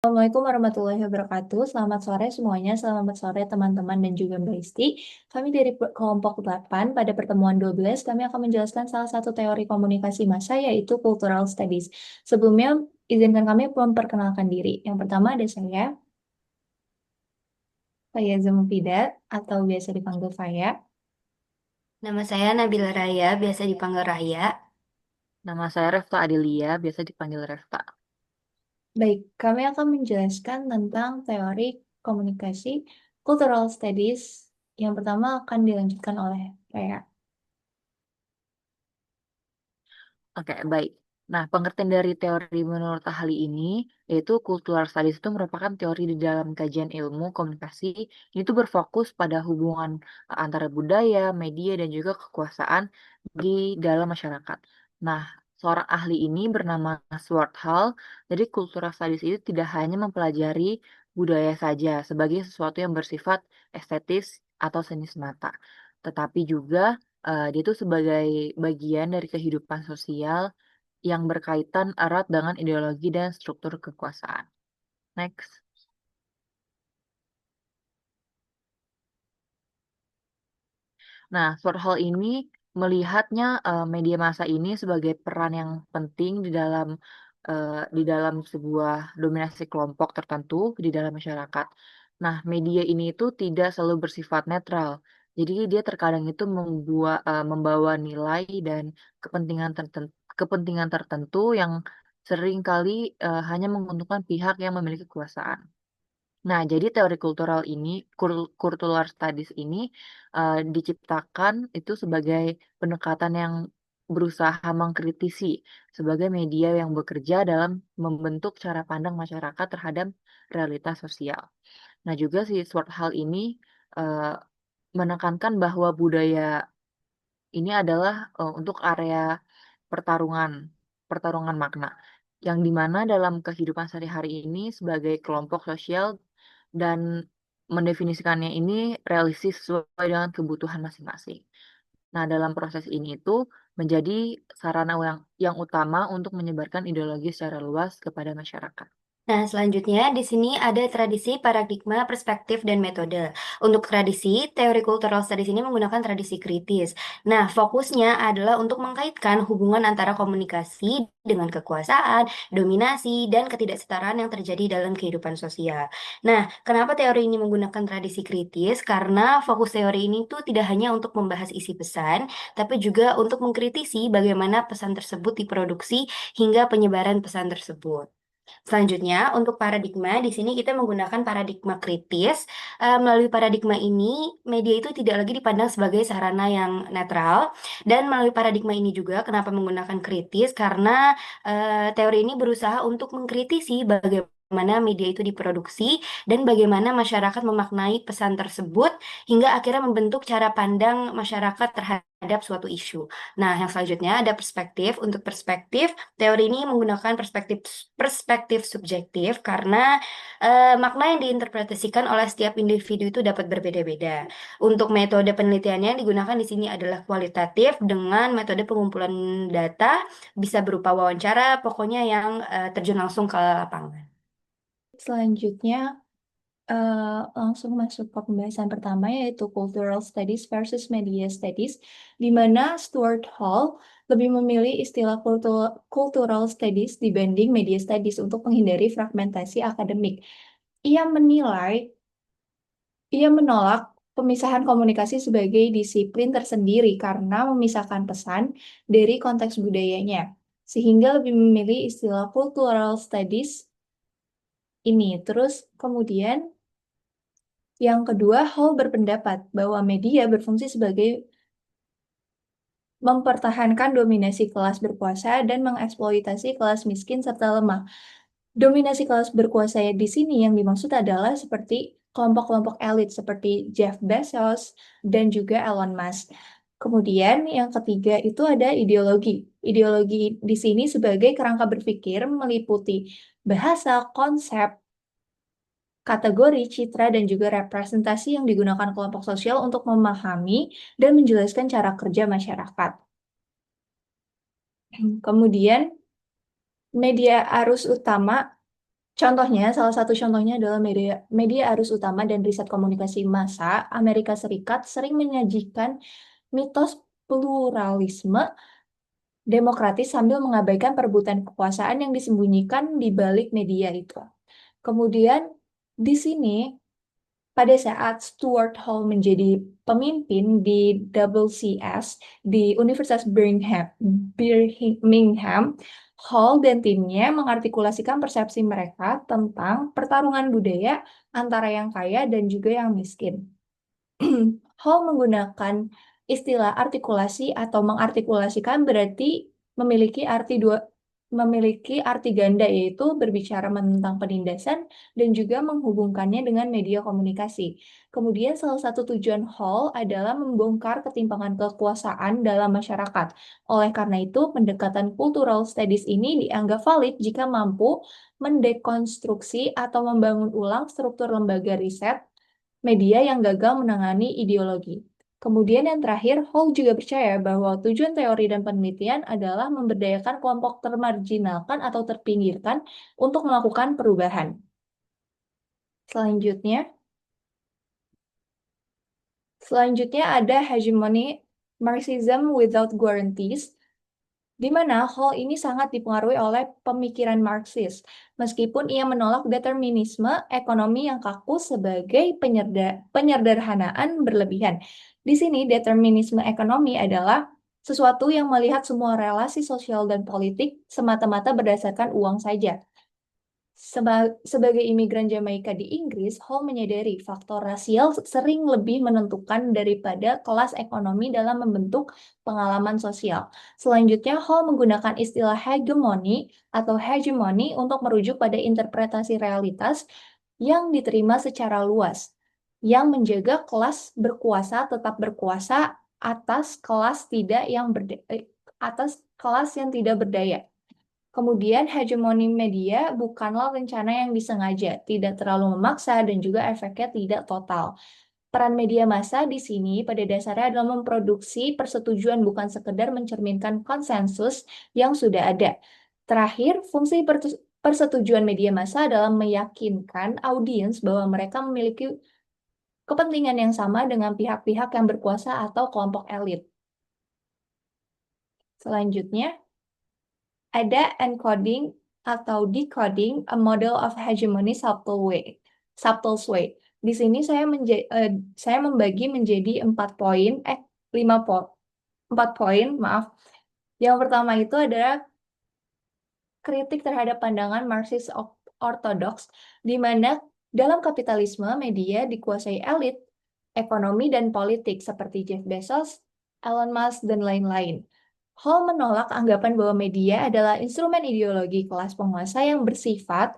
Assalamualaikum warahmatullahi wabarakatuh. Selamat sore semuanya. Selamat sore teman-teman dan juga Mbak Isti. Kami dari kelompok 8 pada pertemuan 12 kami akan menjelaskan salah satu teori komunikasi massa yaitu cultural studies. Sebelumnya izinkan kami memperkenalkan diri. Yang pertama ada saya Zamufidat atau biasa dipanggil Faya. Nama saya Nabila Raya, biasa dipanggil Raya. Nama saya Refta Adelia, biasa dipanggil Refta. Baik, kami akan menjelaskan tentang teori komunikasi cultural studies. Yang pertama akan dilanjutkan oleh Faya. Oke, baik. Nah, pengertian dari teori menurut ahli ini, yaitu cultural studies itu merupakan teori di dalam kajian ilmu komunikasi. Ini tuh berfokus pada hubungan antara budaya, media, dan juga kekuasaan di dalam masyarakat. Nah, seorang ahli ini bernama Swart Hall. Jadi, cultural studies itu tidak hanya mempelajari budaya saja sebagai sesuatu yang bersifat estetis atau seni semata, tetapi juga dia itu sebagai bagian dari kehidupan sosial yang berkaitan erat dengan ideologi dan struktur kekuasaan. Next. Nah, Sword Hall ini melihatnya media massa ini sebagai peran yang penting di dalam sebuah dominasi kelompok tertentu di dalam masyarakat. Nah, media ini itu tidak selalu bersifat netral. Jadi dia terkadang itu membawa nilai dan kepentingan tertentu yang seringkali hanya menguntungkan pihak yang memiliki kekuasaan. Nah, jadi teori kultural ini, cultural studies ini diciptakan itu sebagai pendekatan yang berusaha mengkritisi sebagai media yang bekerja dalam membentuk cara pandang masyarakat terhadap realitas sosial. Nah, juga si Sword Hall ini eh, menekankan bahwa budaya ini adalah untuk area pertarungan, pertarungan makna, yang dimana dalam kehidupan sehari-hari ini sebagai kelompok sosial dan mendefinisikannya ini realistis sesuai dengan kebutuhan masing-masing. Nah, dalam proses ini itu menjadi sarana yang utama untuk menyebarkan ideologi secara luas kepada masyarakat. Nah, selanjutnya di sini ada tradisi, paradigma, perspektif, dan metode. Untuk tradisi, teori cultural studies ini menggunakan tradisi kritis. Nah, fokusnya adalah untuk mengkaitkan hubungan antara komunikasi dengan kekuasaan, dominasi, dan ketidaksetaraan yang terjadi dalam kehidupan sosial. Nah, kenapa teori ini menggunakan tradisi kritis? Karena fokus teori ini tuh tidak hanya untuk membahas isi pesan, tapi juga untuk mengkritisi bagaimana pesan tersebut diproduksi hingga penyebaran pesan tersebut. Selanjutnya, untuk paradigma, di sini kita menggunakan paradigma kritis. Melalui paradigma ini, media itu tidak lagi dipandang sebagai sarana yang netral. Dan melalui paradigma ini juga, kenapa menggunakan kritis? Karena teori ini berusaha untuk mengkritisi bagaimana media itu diproduksi dan bagaimana masyarakat memaknai pesan tersebut hingga akhirnya membentuk cara pandang masyarakat terhadap suatu isu. Nah, yang selanjutnya ada perspektif. Untuk perspektif, teori ini menggunakan perspektif perspektif subjektif karena makna yang diinterpretasikan oleh setiap individu itu dapat berbeda-beda. Untuk metode penelitiannya yang digunakan di sini adalah kualitatif dengan metode pengumpulan data bisa berupa wawancara, pokoknya yang terjun langsung ke lapangan. Selanjutnya langsung masuk ke pembahasan pertama yaitu cultural studies versus media studies, di mana Stuart Hall lebih memilih istilah cultural studies dibanding media studies untuk menghindari fragmentasi akademik. Ia menilai, ia menolak pemisahan komunikasi sebagai disiplin tersendiri karena memisahkan pesan dari konteks budayanya, sehingga lebih memilih istilah cultural studies ini. Terus kemudian yang kedua, Hall berpendapat bahwa media berfungsi sebagai mempertahankan dominasi kelas berkuasa dan mengeksploitasi kelas miskin serta lemah. Dominasi kelas berkuasa di sini yang dimaksud adalah seperti kelompok-kelompok elit seperti Jeff Bezos dan juga Elon Musk. Kemudian yang ketiga itu ada ideologi. Ideologi di sini sebagai kerangka berpikir meliputi bahasa, konsep, kategori, citra, dan juga representasi yang digunakan kelompok sosial untuk memahami dan menjelaskan cara kerja masyarakat. Kemudian, media arus utama Contohnya, salah satu contohnya adalah media arus utama dan riset komunikasi massa Amerika Serikat sering menyajikan mitos pluralisme demokratis sambil mengabaikan perebutan kekuasaan yang disembunyikan di balik media itu. Kemudian di sini pada saat Stuart Hall menjadi pemimpin di WCS di Universitas Birmingham, Hall dan timnya mengartikulasikan persepsi mereka tentang pertarungan budaya antara yang kaya dan juga yang miskin. Hall menggunakan istilah artikulasi atau mengartikulasikan berarti memiliki arti ganda, yaitu berbicara tentang penindasan dan juga menghubungkannya dengan media komunikasi. Kemudian salah satu tujuan Hall adalah membongkar ketimpangan kekuasaan dalam masyarakat. Oleh karena itu, pendekatan cultural studies ini dianggap valid jika mampu mendekonstruksi atau membangun ulang struktur lembaga riset media yang gagal menangani ideologi. Kemudian yang terakhir, Hall juga percaya bahwa tujuan teori dan penelitian adalah memberdayakan kelompok termarginalkan atau terpinggirkan untuk melakukan perubahan. Selanjutnya ada hegemony Marxism without guarantees, di mana Hall ini sangat dipengaruhi oleh pemikiran Marxis, meskipun ia menolak determinisme ekonomi yang kaku sebagai penyederhanaan berlebihan. Di sini, determinisme ekonomi adalah sesuatu yang melihat semua relasi sosial dan politik semata-mata berdasarkan uang saja. Sebagai imigran Jamaika di Inggris, Hall menyadari faktor rasial sering lebih menentukan daripada kelas ekonomi dalam membentuk pengalaman sosial. Selanjutnya, Hall menggunakan istilah hegemoni atau hegemony untuk merujuk pada interpretasi realitas yang diterima secara luas, yang menjaga kelas berkuasa tetap berkuasa atas kelas yang tidak berdaya. Kemudian, hegemoni media bukanlah rencana yang disengaja, tidak terlalu memaksa, dan juga efeknya tidak total. Peran media massa di sini pada dasarnya adalah memproduksi persetujuan, bukan sekedar mencerminkan konsensus yang sudah ada. Terakhir, fungsi persetujuan media massa adalah meyakinkan audiens bahwa mereka memiliki kepentingan yang sama dengan pihak-pihak yang berkuasa atau kelompok elit. Selanjutnya, ada encoding atau decoding a model of hegemony subtle way. Di sini saya membagi menjadi 4 poin, 4 poin, maaf. Yang pertama itu adalah kritik terhadap pandangan Marxist ortodoks, di mana dalam kapitalisme media dikuasai elit, ekonomi dan politik seperti Jeff Bezos, Elon Musk, dan lain-lain. Hall menolak anggapan bahwa media adalah instrumen ideologi kelas penguasa yang bersifat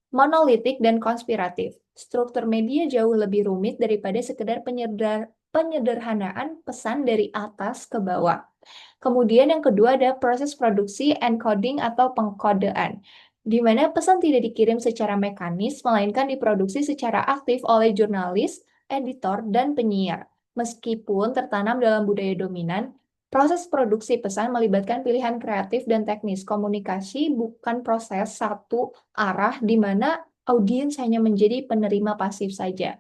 monolitik dan konspiratif. Struktur media jauh lebih rumit daripada sekedar penyederhanaan pesan dari atas ke bawah. Kemudian yang kedua ada proses produksi encoding atau pengkodean, di mana pesan tidak dikirim secara mekanis, melainkan diproduksi secara aktif oleh jurnalis, editor, dan penyiar. Meskipun tertanam dalam budaya dominan, proses produksi pesan melibatkan pilihan kreatif dan teknis. Komunikasi bukan proses satu arah di mana audiens hanya menjadi penerima pasif saja.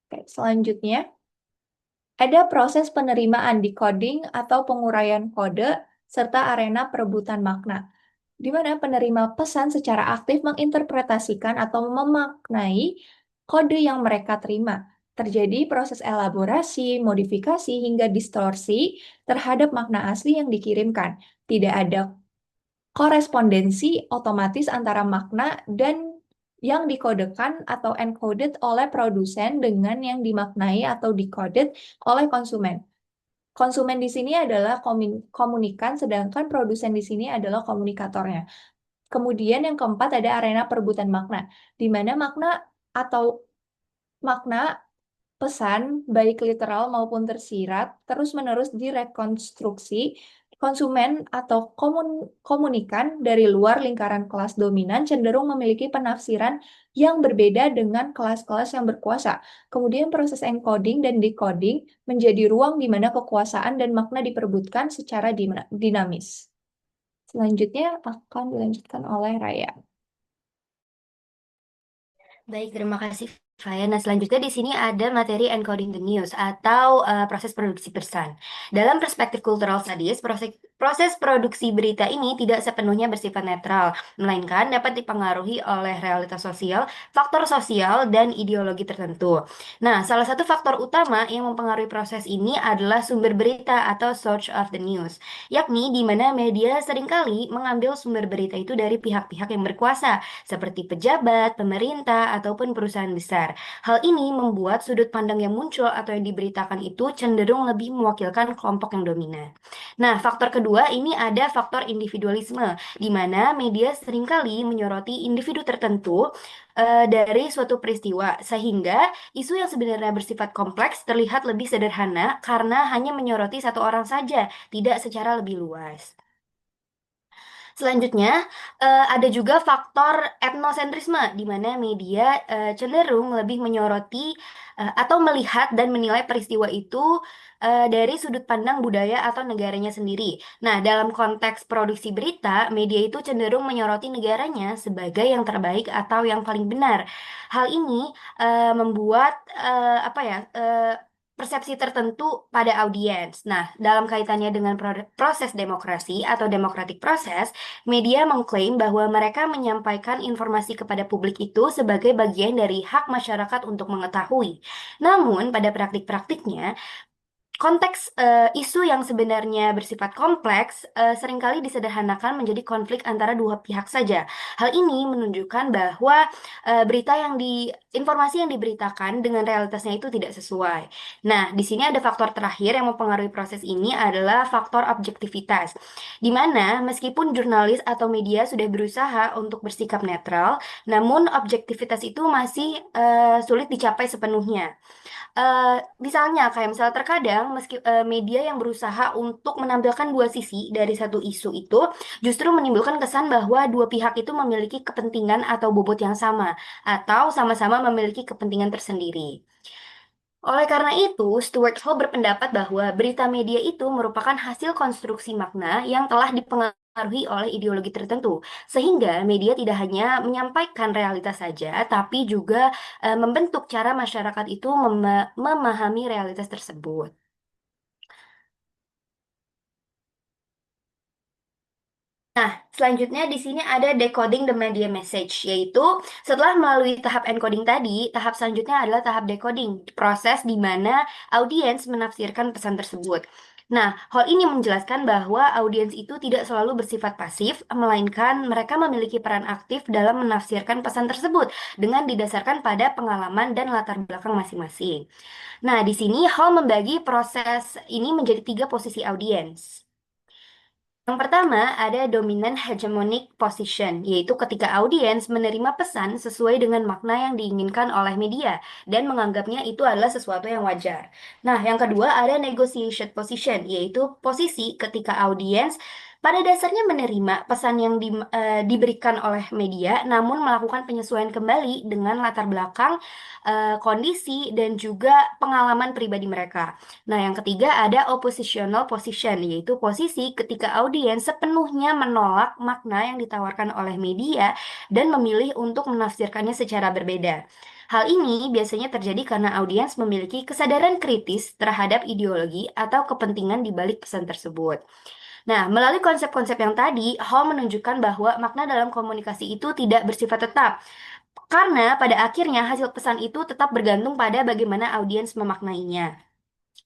Oke, selanjutnya, ada proses penerimaan decoding atau penguraian kode serta arena perebutan makna, di mana penerima pesan secara aktif menginterpretasikan atau memaknai kode yang mereka terima. Terjadi proses elaborasi, modifikasi, hingga distorsi terhadap makna asli yang dikirimkan. Tidak ada korespondensi otomatis antara makna dan yang dikodekan atau encoded oleh produsen dengan yang dimaknai atau decoded oleh konsumen. Konsumen di sini adalah komunikan, sedangkan produsen di sini adalah komunikatornya. Kemudian yang keempat ada arena perebutan makna, di mana makna pesan, baik literal maupun tersirat, terus-menerus direkonstruksi. Konsumen atau komunikan dari luar lingkaran kelas dominan cenderung memiliki penafsiran yang berbeda dengan kelas-kelas yang berkuasa. Kemudian proses encoding dan decoding menjadi ruang di mana kekuasaan dan makna diperebutkan secara dinamis. Selanjutnya akan dilanjutkan oleh Raya. Baik, terima kasih, Faya. Nah, selanjutnya di sini ada materi encoding the news atau proses produksi pesan. Dalam perspektif cultural studies, proses produksi berita ini tidak sepenuhnya bersifat netral, melainkan dapat dipengaruhi oleh realitas sosial, faktor sosial, dan ideologi tertentu. Nah, salah satu faktor utama yang mempengaruhi proses ini adalah sumber berita atau source of the news, yakni di mana media seringkali mengambil sumber berita itu dari pihak-pihak yang berkuasa seperti pejabat, pemerintah, ataupun perusahaan besar. Hal ini membuat sudut pandang yang muncul atau yang diberitakan itu cenderung lebih mewakilkan kelompok yang dominan. Nah, faktor kedua ini ada faktor individualisme, di mana media seringkali menyoroti individu tertentu dari suatu peristiwa, sehingga isu yang sebenarnya bersifat kompleks terlihat lebih sederhana karena hanya menyoroti satu orang saja, tidak secara lebih luas. Selanjutnya, ada juga faktor etnosentrisme, di mana media cenderung lebih menyoroti atau melihat dan menilai peristiwa itu dari sudut pandang budaya atau negaranya sendiri. Nah, dalam konteks produksi berita, media itu cenderung menyoroti negaranya sebagai yang terbaik atau yang paling benar. Hal ini membuat apa ya? Persepsi tertentu pada audiens. Nah, dalam kaitannya dengan proses demokrasi atau democratic process, media mengklaim bahwa mereka menyampaikan informasi kepada publik itu sebagai bagian dari hak masyarakat untuk mengetahui. Namun, pada praktik-praktiknya, konteks isu yang sebenarnya bersifat kompleks seringkali disederhanakan menjadi konflik antara dua pihak saja. Hal ini menunjukkan bahwa informasi yang diberitakan dengan realitasnya itu tidak sesuai. Nah, di sini ada faktor terakhir yang mempengaruhi proses ini adalah faktor objektivitas, di mana meskipun jurnalis atau media sudah berusaha untuk bersikap netral, namun objektivitas itu masih sulit dicapai sepenuhnya. Misalnya kayak misalnya terkadang meski media yang berusaha untuk menampilkan dua sisi dari satu isu itu justru menimbulkan kesan bahwa dua pihak itu memiliki kepentingan atau bobot yang sama atau sama-sama memiliki kepentingan tersendiri. Oleh karena itu, Stuart Hall berpendapat bahwa berita media itu merupakan hasil konstruksi makna yang telah dipengaruhi oleh ideologi tertentu, sehingga media tidak hanya menyampaikan realitas saja, tapi juga membentuk cara masyarakat itu memahami realitas tersebut. Nah, selanjutnya di sini ada decoding the media message, yaitu setelah melalui tahap encoding tadi, tahap selanjutnya adalah tahap decoding, proses di mana audiens menafsirkan pesan tersebut. Nah, hal ini menjelaskan bahwa audiens itu tidak selalu bersifat pasif, melainkan mereka memiliki peran aktif dalam menafsirkan pesan tersebut dengan didasarkan pada pengalaman dan latar belakang masing-masing. Nah, di sini Hall membagi proses ini menjadi tiga posisi audiens. Yang pertama, ada dominant hegemonic position, yaitu ketika audiens menerima pesan sesuai dengan makna yang diinginkan oleh media dan menganggapnya itu adalah sesuatu yang wajar. Nah, yang kedua ada negotiation position, yaitu posisi ketika audiens pada dasarnya menerima pesan yang diberikan oleh media, namun melakukan penyesuaian kembali dengan latar belakang, kondisi, dan juga pengalaman pribadi mereka. Nah, yang ketiga ada oppositional position, yaitu posisi ketika audiens sepenuhnya menolak makna yang ditawarkan oleh media dan memilih untuk menafsirkannya secara berbeda. Hal ini biasanya terjadi karena audiens memiliki kesadaran kritis terhadap ideologi atau kepentingan di balik pesan tersebut. Nah, melalui konsep-konsep yang tadi, Hall menunjukkan bahwa makna dalam komunikasi itu tidak bersifat tetap, karena pada akhirnya hasil pesan itu tetap bergantung pada bagaimana audiens memaknainya.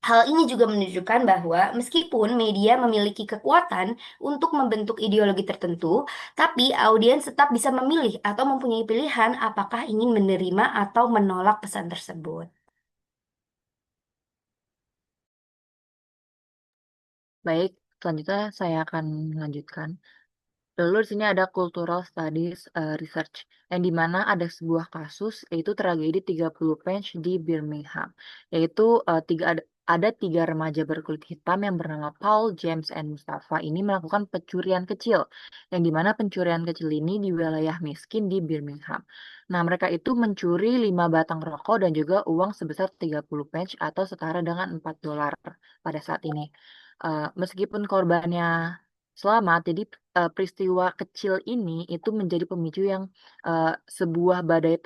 Hal ini juga menunjukkan bahwa meskipun media memiliki kekuatan untuk membentuk ideologi tertentu, tapi audiens tetap bisa memilih atau mempunyai pilihan apakah ingin menerima atau menolak pesan tersebut. Baik, selanjutnya saya akan melanjutkan. Lalu di sini ada cultural studies research, yang di mana ada sebuah kasus, yaitu tragedi 30 Pence di Birmingham, yaitu ada tiga remaja berkulit hitam yang bernama Paul, James, and Mustafa ini melakukan pencurian kecil, yang di mana pencurian kecil ini di wilayah miskin di Birmingham. Nah, mereka itu mencuri 5 batang rokok dan juga uang sebesar 30 pence atau setara dengan $4 pada saat ini. Meskipun korbannya selamat. Jadi peristiwa kecil ini itu menjadi pemicu yang sebuah badai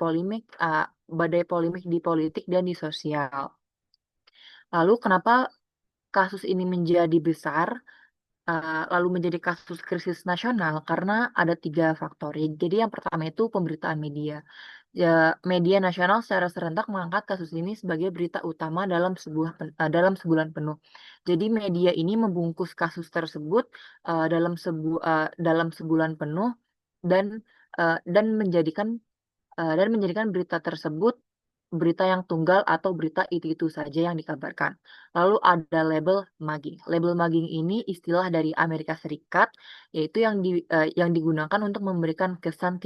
polemik di politik dan di sosial. Lalu kenapa kasus ini menjadi besar? Lalu menjadi kasus krisis nasional karena ada 3 faktor. Jadi yang pertama itu pemberitaan media. Ya, media nasional secara serentak mengangkat kasus ini sebagai berita utama dalam sebulan penuh. Jadi media ini membungkus kasus tersebut dalam sebulan penuh dan menjadikan berita tersebut berita yang tunggal atau berita itu saja yang dikabarkan. Lalu ada label mugging. Label mugging ini istilah dari Amerika Serikat, yaitu yang digunakan untuk memberikan kesan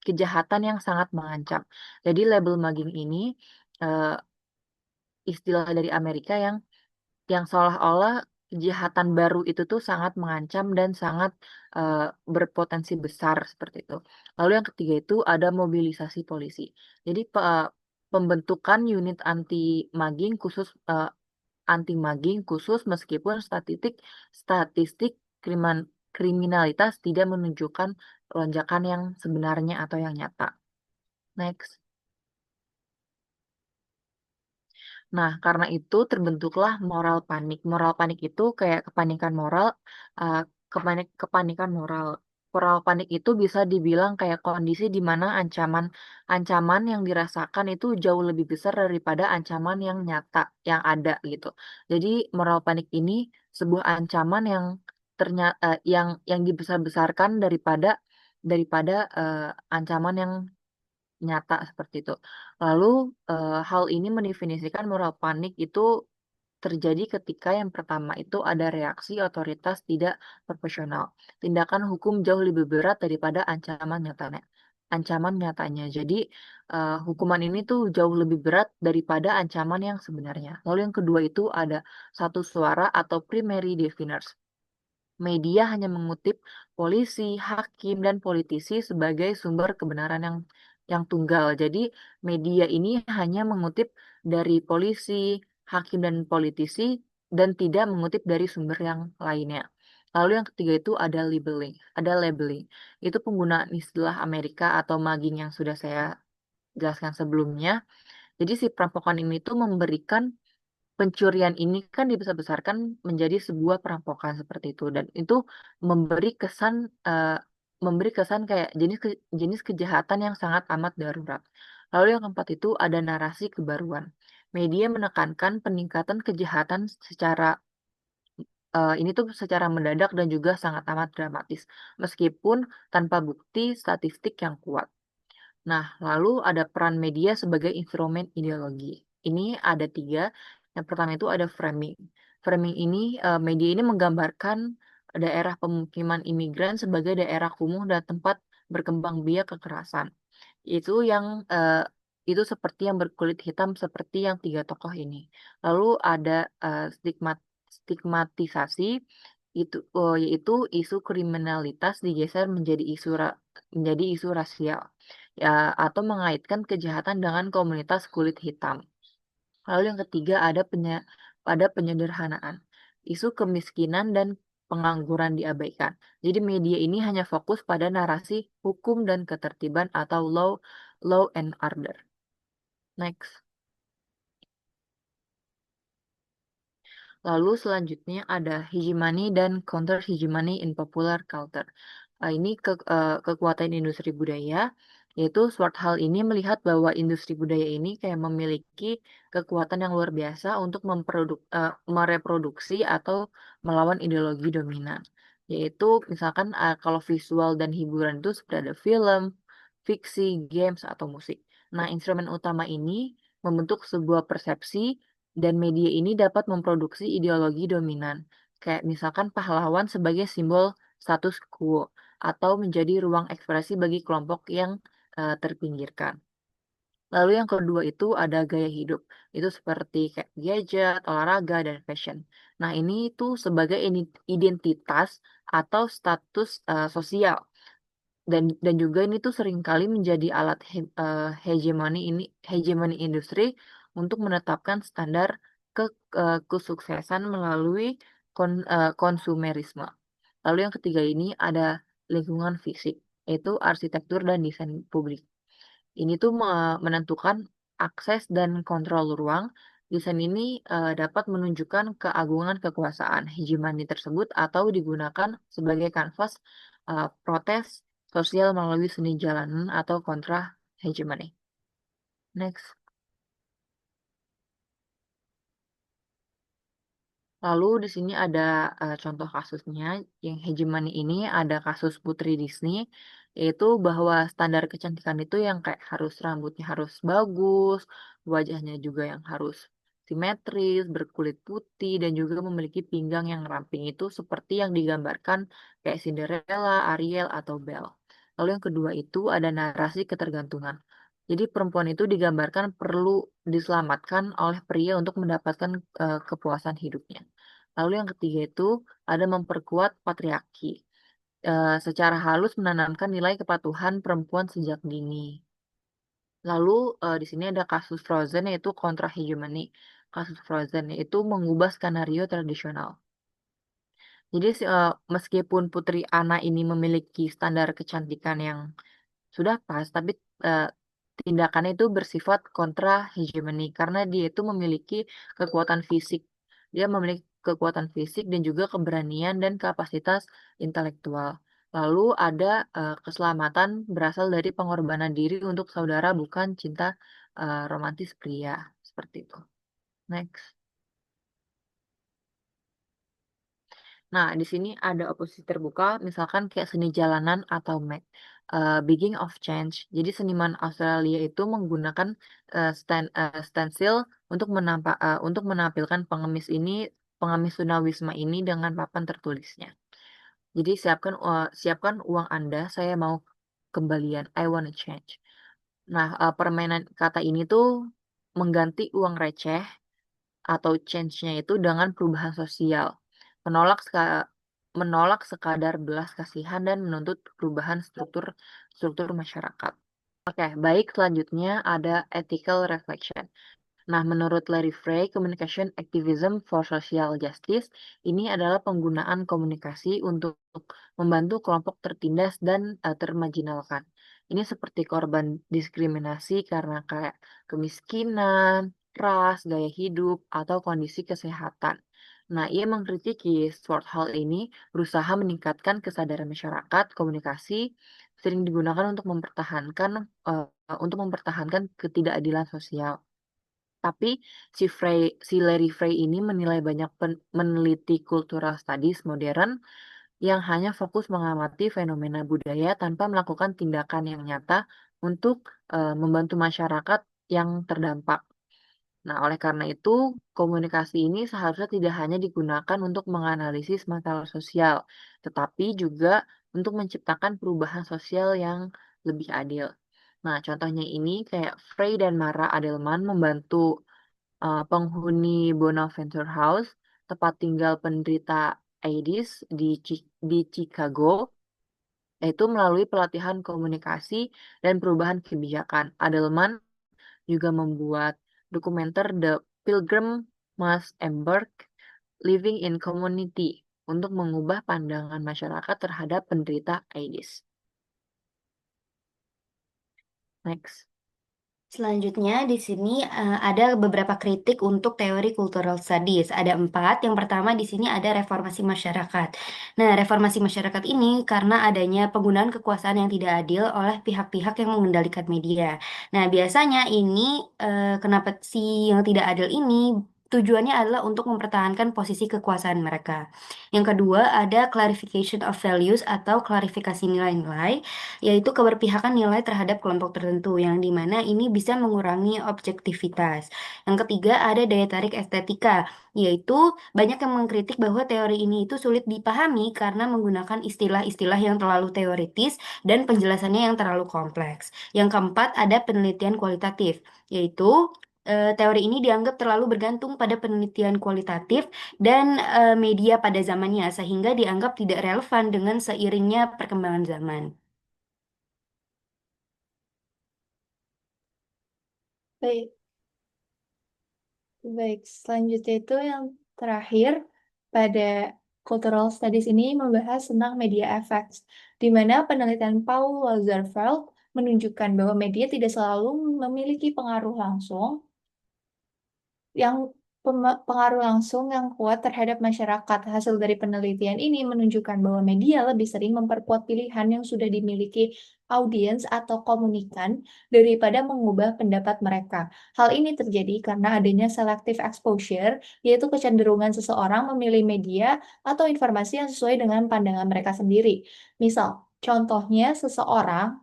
kejahatan yang sangat mengancam. Jadi label mugging ini eh, istilah dari Amerika yang seolah-olah kejahatan baru itu tuh sangat mengancam dan sangat berpotensi besar seperti itu. Lalu yang ketiga itu ada mobilisasi polisi. Jadi pembentukan unit anti mugging khusus meskipun statistik kriminalitas tidak menunjukkan lonjakan yang sebenarnya atau yang nyata. Next. Nah, karena itu terbentuklah moral panik. Moral panik itu kayak kepanikan moral, uh, kepanikan moral. Moral panik itu bisa dibilang kayak kondisi di mana ancaman yang dirasakan itu jauh lebih besar daripada ancaman yang nyata yang ada gitu. Jadi moral panik ini sebuah ancaman yang dibesar-besarkan daripada ancaman yang nyata seperti itu. Lalu hal ini mendefinisikan moral panik itu terjadi ketika yang pertama itu ada reaksi otoritas tidak proporsional. Tindakan hukum jauh lebih berat daripada ancaman nyatanya. Jadi hukuman ini tuh jauh lebih berat daripada ancaman yang sebenarnya. Lalu yang kedua itu ada satu suara atau primary definers. Media hanya mengutip polisi, hakim, dan politisi sebagai sumber kebenaran yang tunggal. Jadi media ini hanya mengutip dari polisi, hakim, dan politisi dan tidak mengutip dari sumber yang lainnya. Lalu yang ketiga itu ada labeling. Ada labeling. Itu penggunaan istilah Amerika atau mugging yang sudah saya jelaskan sebelumnya. Jadi si perampokan ini tuh pencurian ini kan dibesar-besarkan menjadi sebuah perampokan seperti itu dan itu memberi kesan eh, memberi kesan kayak jenis kejahatan yang sangat amat darurat. Lalu yang keempat itu ada narasi kebaruan. Media menekankan peningkatan kejahatan ini tuh secara mendadak dan juga sangat amat dramatis meskipun tanpa bukti statistik yang kuat. Nah, lalu ada peran media sebagai instrumen ideologi. Ini ada 3. Yang pertama itu ada framing. Framing ini, media ini menggambarkan daerah pemukiman imigran sebagai daerah kumuh dan tempat berkembang biak kekerasan. Itu yang itu seperti yang berkulit hitam seperti yang 3 tokoh ini. Lalu ada stigmatisasi yaitu isu kriminalitas digeser menjadi isu rasial ya atau mengaitkan kejahatan dengan komunitas kulit hitam. Lalu yang ketiga ada penyederhanaan. Isu kemiskinan dan pengangguran diabaikan. Jadi media ini hanya fokus pada narasi hukum dan ketertiban atau law and order. Next. Lalu selanjutnya ada hegemony dan counter hegemony in popular culture. Ini kekuatan industri budaya, yaitu Swart Hall ini melihat bahwa industri budaya ini kayak memiliki kekuatan yang luar biasa untuk mereproduksi atau melawan ideologi dominan. Yaitu misalkan kalau visual dan hiburan itu seperti ada film, fiksi, games, atau musik. Nah, instrumen utama ini membentuk sebuah persepsi dan media ini dapat memproduksi ideologi dominan, kayak misalkan pahlawan sebagai simbol status quo atau menjadi ruang ekspresi bagi kelompok yang terpinggirkan. Lalu yang kedua itu ada gaya hidup. Itu seperti kayak gadget, olahraga, dan fashion. Nah, ini itu sebagai identitas atau status sosial dan juga ini tuh seringkali menjadi alat hegemoni industri untuk menetapkan standar ke kesuksesan melalui konsumerisme. Lalu yang ketiga ini ada lingkungan fisik, yaitu arsitektur dan desain publik. Ini tuh menentukan akses dan kontrol ruang. Desain ini dapat menunjukkan keagungan kekuasaan hegemoni tersebut atau digunakan sebagai kanvas protes sosial melalui seni jalanan atau kontra hegemoni. Next. Lalu di sini ada contoh kasusnya. Yang hegemoni ini ada kasus Putri Disney, yaitu bahwa standar kecantikan itu yang kayak harus rambutnya harus bagus, wajahnya juga yang harus simetris, berkulit putih, dan juga memiliki pinggang yang ramping itu seperti yang digambarkan kayak Cinderella, Ariel, atau Belle. Lalu yang kedua itu ada narasi ketergantungan. Jadi perempuan itu digambarkan perlu diselamatkan oleh pria untuk mendapatkan kepuasan hidupnya. Lalu yang ketiga itu ada memperkuat patriarki. Secara halus menanamkan nilai kepatuhan perempuan sejak dini. Lalu di sini ada kasus Frozen yaitu kontra hegemoni. Kasus Frozen yaitu mengubah skenario tradisional. Jadi meskipun Putri Anna ini memiliki standar kecantikan yang sudah pas, tapi tindakannya itu bersifat kontra hegemoni karena dia itu memiliki kekuatan fisik. Dia memiliki kekuatan fisik dan juga keberanian dan kapasitas intelektual. Lalu ada keselamatan berasal dari pengorbanan diri untuk saudara bukan cinta romantis pria. Seperti itu. Next. Nah, di sini ada oposisi terbuka, misalkan kayak seni jalanan atau Beginning of Change. Jadi seniman Australia itu menggunakan stencil untuk menampilkan pengemis tunawisma ini dengan papan tertulisnya. Jadi siapkan uang Anda, saya mau kembalian. I wanna change. Nah, permainan kata ini tuh mengganti uang receh atau change-nya itu dengan perubahan sosial. Menolak menolak sekadar belas kasihan dan menuntut perubahan struktur masyarakat. Oke, baik selanjutnya ada ethical reflection. Nah, menurut Larry Frey, communication activism for social justice ini adalah penggunaan komunikasi untuk membantu kelompok tertindas dan termarginalkan. Ini seperti korban diskriminasi karena kayak kemiskinan, ras, gaya hidup, atau kondisi kesehatan. Nah, ia mengkritiki Stuart Hall ini berusaha meningkatkan kesadaran masyarakat, komunikasi sering digunakan untuk mempertahankan ketidakadilan sosial. Tapi si Larry Frey ini menilai banyak meneliti cultural studies modern yang hanya fokus mengamati fenomena budaya tanpa melakukan tindakan yang nyata untuk membantu masyarakat yang terdampak. Nah, oleh karena itu, komunikasi ini seharusnya tidak hanya digunakan untuk menganalisis masalah sosial, tetapi juga untuk menciptakan perubahan sosial yang lebih adil. Nah, contohnya ini kayak Frey dan Mara Adelman membantu penghuni Bonaventure House, tempat tinggal penderita AIDS di Chicago, yaitu melalui pelatihan komunikasi dan perubahan kebijakan. Adelman juga membuat dokumenter The Pilgrim Must Embark, Living in Community, untuk mengubah pandangan masyarakat terhadap penderita AIDS. Next. Selanjutnya di sini ada beberapa kritik untuk teori cultural studies. Ada 4. Yang pertama di sini ada reformasi masyarakat. Nah, reformasi masyarakat ini karena adanya penggunaan kekuasaan yang tidak adil oleh pihak-pihak yang mengendalikan media. Nah, biasanya ini kenapa si yang tidak adil ini tujuannya adalah untuk mempertahankan posisi kekuasaan mereka. Yang kedua ada clarification of values atau klarifikasi nilai-nilai, yaitu keberpihakan nilai terhadap kelompok tertentu yang dimana ini bisa mengurangi objektivitas. Yang ketiga ada daya tarik estetika, yaitu banyak yang mengkritik bahwa teori ini itu sulit dipahami karena menggunakan istilah-istilah yang terlalu teoritis dan penjelasannya yang terlalu kompleks. Yang keempat ada penelitian kualitatif, yaitu teori ini dianggap terlalu bergantung pada penelitian kualitatif dan media pada zamannya sehingga dianggap tidak relevan dengan seiringnya perkembangan zaman. Baik, baik. Selanjutnya itu yang terakhir pada Cultural Studies ini membahas tentang media effects, di mana penelitian Paul Lazarsfeld menunjukkan bahwa media tidak selalu memiliki pengaruh langsung pengaruh langsung yang kuat terhadap masyarakat. Hasil dari penelitian ini menunjukkan bahwa media lebih sering memperkuat pilihan yang sudah dimiliki audiens atau komunikan daripada mengubah pendapat mereka. Hal ini terjadi karena adanya selective exposure, yaitu kecenderungan seseorang memilih media atau informasi yang sesuai dengan pandangan mereka sendiri. Misal, contohnya seseorang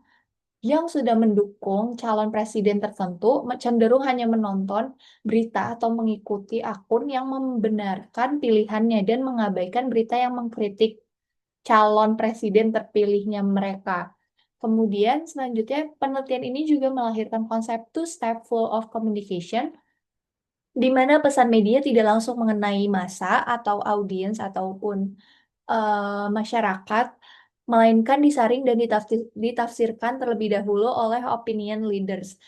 yang sudah mendukung calon presiden tertentu cenderung hanya menonton berita atau mengikuti akun yang membenarkan pilihannya dan mengabaikan berita yang mengkritik calon presiden terpilihnya mereka. Kemudian selanjutnya penelitian ini juga melahirkan konsep two-step flow of communication, di mana pesan media tidak langsung mengenai massa atau audiens ataupun masyarakat, melainkan disaring dan ditafsirkan terlebih dahulu oleh opinion leaders.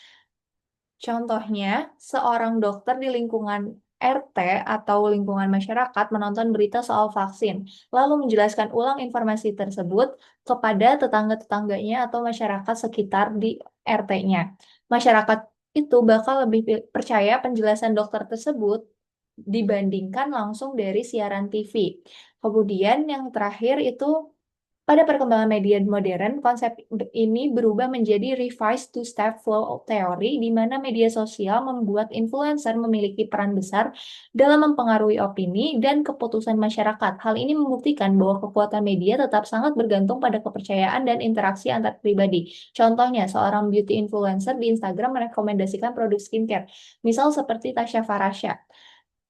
Contohnya, seorang dokter di lingkungan RT atau lingkungan masyarakat menonton berita soal vaksin, lalu menjelaskan ulang informasi tersebut kepada tetangga-tetangganya atau masyarakat sekitar di RT-nya. Masyarakat itu bakal lebih percaya penjelasan dokter tersebut dibandingkan langsung dari siaran TV. Kemudian yang terakhir itu pada perkembangan media modern, konsep ini berubah menjadi revised two-step flow theory, di mana media sosial membuat influencer memiliki peran besar dalam mempengaruhi opini dan keputusan masyarakat. Hal ini membuktikan bahwa kekuatan media tetap sangat bergantung pada kepercayaan dan interaksi antar pribadi. Contohnya, seorang beauty influencer di Instagram merekomendasikan produk skincare, misal seperti Tasya Farasya,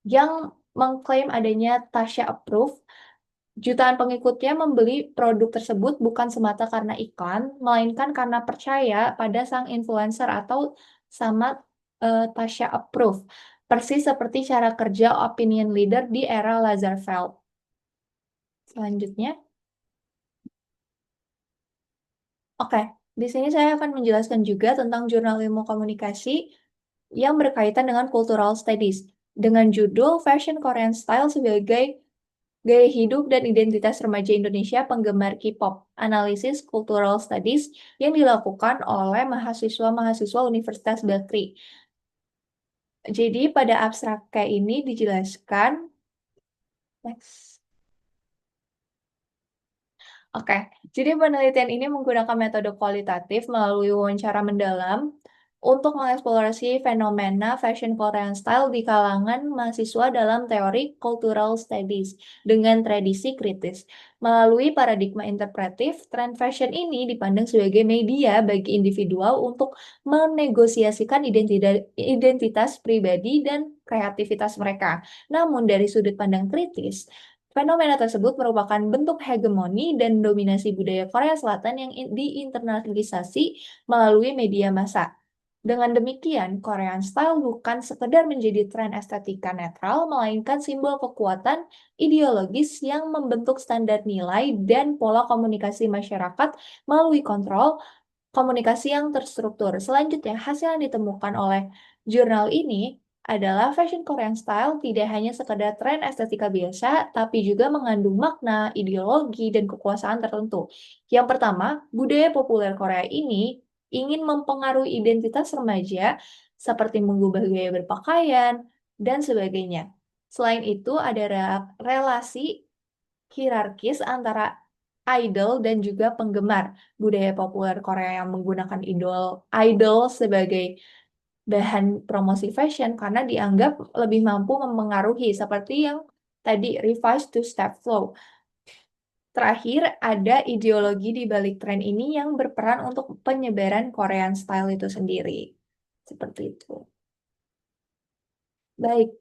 yang mengklaim adanya Tasya Approved. Jutaan pengikutnya membeli produk tersebut bukan semata karena iklan, melainkan karena percaya pada sang influencer atau sama Tasya Approve. Persis seperti cara kerja opinion leader di era Lazarsfeld. Selanjutnya, oke, di sini saya akan menjelaskan juga tentang jurnal ilmu komunikasi yang berkaitan dengan cultural studies dengan judul Fashion Korean Style sebagai Gaya Hidup dan Identitas Remaja Indonesia Penggemar K-pop, Analisis Cultural Studies yang dilakukan oleh mahasiswa-mahasiswa Universitas Bakri. Jadi pada abstrak kayak ini dijelaskan, next. Oke, jadi penelitian ini menggunakan metode kualitatif melalui wawancara mendalam untuk mengeksplorasi fenomena fashion Korean style di kalangan mahasiswa dalam teori cultural studies dengan tradisi kritis. Melalui paradigma interpretif, tren fashion ini dipandang sebagai media bagi individual untuk menegosiasikan identitas pribadi dan kreativitas mereka. Namun dari sudut pandang kritis, fenomena tersebut merupakan bentuk hegemoni dan dominasi budaya Korea Selatan yang diinternalisasi melalui media massa. Dengan demikian, Korean Style bukan sekedar menjadi tren estetika netral, melainkan simbol kekuatan ideologis yang membentuk standar nilai dan pola komunikasi masyarakat melalui kontrol komunikasi yang terstruktur. Selanjutnya, hasil yang ditemukan oleh jurnal ini adalah fashion Korean style tidak hanya sekedar tren estetika biasa, tapi juga mengandung makna, ideologi, dan kekuasaan tertentu. Yang pertama, budaya populer Korea ini ingin mempengaruhi identitas remaja seperti mengubah gaya berpakaian, dan sebagainya. Selain itu, ada relasi hierarkis antara idol dan juga penggemar. Budaya populer Korea yang menggunakan idol sebagai bahan promosi fashion karena dianggap lebih mampu mempengaruhi seperti yang tadi revised two-step flow. Terakhir, ada ideologi di balik tren ini yang berperan untuk penyebaran Korean style itu sendiri. Seperti itu. Baik,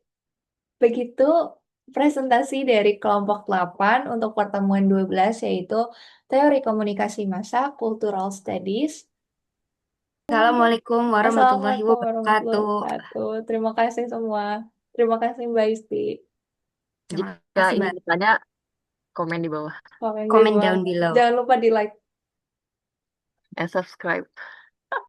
begitu presentasi dari kelompok 8 untuk pertemuan 12 yaitu Teori Komunikasi Massa, Cultural Studies. Assalamualaikum warahmatullahi Assalamualaikum warahmatullahi wabarakatuh. wabarakatuh. Terima kasih semua. Terima kasih Mbak Isti. Terima Jika kasih, ingin Mbak. bertanya, komen di bawah Komen di Comment bawah. down below. Jangan lupa di like. and subscribe.